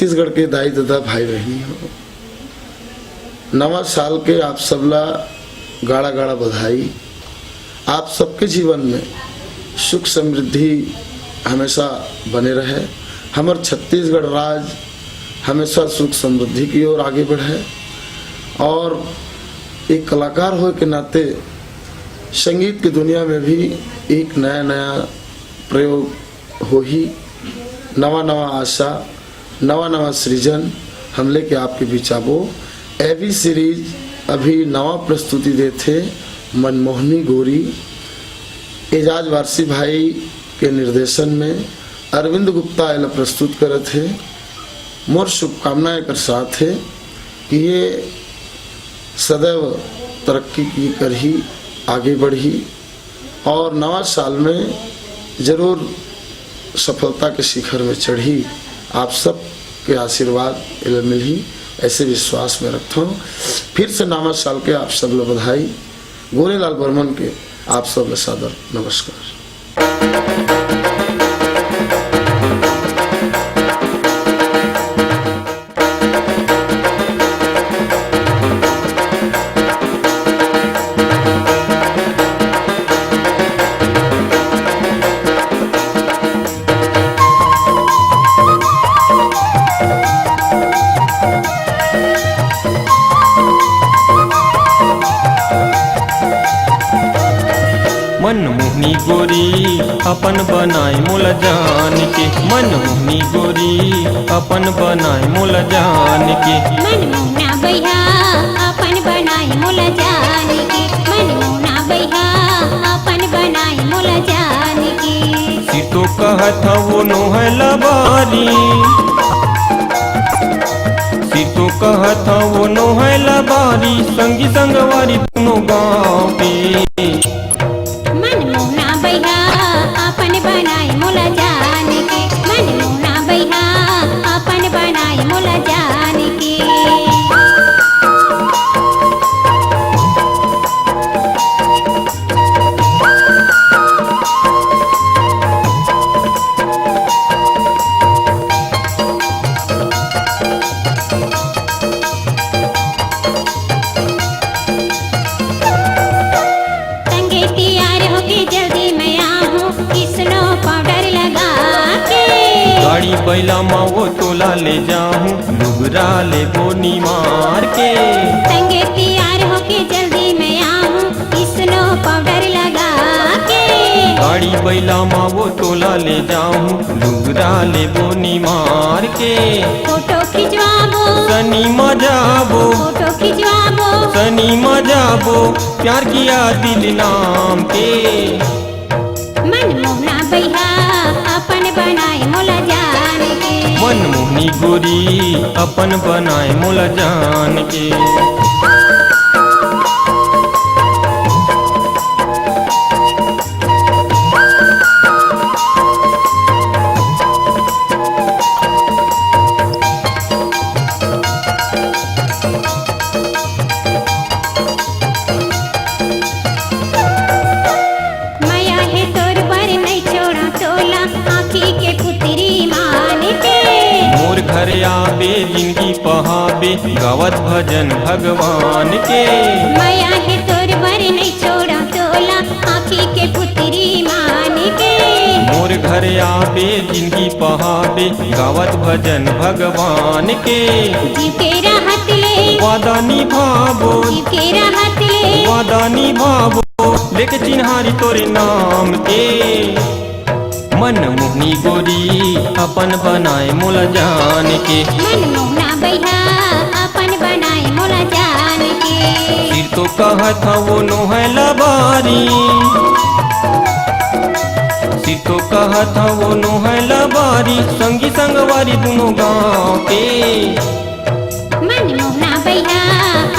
छत्तीसगढ़ के दाई दादा भाई बहनी हो, नवा साल के आप सबला गाड़ा गाड़ा बधाई। आप सबके जीवन में सुख समृद्धि हमेशा बने रहे। हमार छत्तीसगढ़ राज्य हमेशा सुख समृद्धि की ओर आगे बढ़े और एक कलाकार हो के नाते संगीत की दुनिया में भी एक नया नया प्रयोग हो ही, नवा नवा आशा, नवा नवा सृजन हम लेके आपके बीच आबो। एवी सीरीज अभी नवा प्रस्तुति देते मनमोहनी गोरी, एजाज वारसी भाई के निर्देशन में अरविंद गुप्ता एला प्रस्तुत करे थे। मोर शुभकामनाएं कर साथ है कि ये सदैव तरक्की की कर ही आगे बढ़ी और नवा साल में जरूर सफलता के शिखर में चढ़ी। आप सब के आशीर्वाद मिली ऐसे विश्वास में रखता हूँ। फिर से नवा साल के आप सब लोग बधाई। गोरेलाल बर्मन के आप सब सादर नमस्कार। मनमोहनी गोरी अपन बनाए मोल जान के, मनमोहनी गोरी अपन बनाए मोल जान के। मनमोहना भैया अपन बनाए मोल जान के, मनमोहना भैया अपन बनाए मोल जान के। सीतो कहत वो नोहला बारी, सीतो कहत वो नोहला बारी, संगी संगवारी दोनों गाँव के। मनमोहना भैया अपन बनाए मोल जान के, मनमोहना भैया अपन बनाए मोल जान के। गाड़ी बैला माँ वो तोला ले जाऊं, डुबरा ले बोनी मार के। संगे तैयार होके जल्दी मैं आऊं, स्नो पाउडर लगा के। गाड़ी बैला माँ वो तोला ले जाऊं, डुबरा ले बोनी मार के। फोटो खिंचवाबो सनी मजाबो, फोटो खिंचवाबो सनी मजाबो, प्यार किया दिल नाम के। मनमोहना भैया अपन बनाए मोल जान के, मनमोहनी गोरी अपन बनाए मोल जान के। घर आबे जिंदगी पहाबे, गावत भजन भगवान के। माया है तोर बर नहीं छोड़ा तोला, आँखी के पुत्री मान के। मोर घर आबे जिंदगी पहाबे, गावत भजन भगवान के। जीव के राहत ले वादा निभाबो, जीव के राहत ले वादा निभाबो, लेके चिन्हारी तोरे नाम के। मनमोहनी गोरी अपन बनाए मोल जान के, मनमोहना भैया अपन बनाए मोल जान के। फिर तो कहत वो नोहला बारी, फिर तो कहत वो नोहला बारी, संगी संगवारी दोनों गाँव के। मनमोहना भैया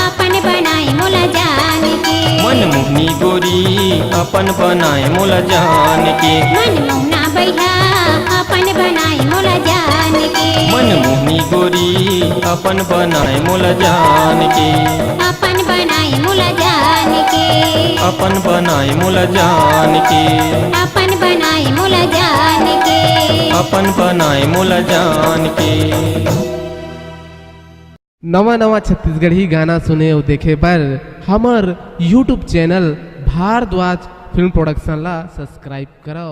अपन बनाए मोल जान के, मनमोहनी गोरी अपन बनाए मोल जान के। मनमोहना भैया अपन बनाए मोल जान के, मनमोहनी गोरी अपन बनाए मोल जान के। अपन बनाए मोल जान के, अपन बनाए मोल जान के। अपन बनाए मोल जान के, अपन बनाए मोल जान के। नवा नवा छत्तीसगढ़ी गाना सुने और देखे बर हमर YouTube channel Bhardwaj film production ला सब्सक्राइब करो।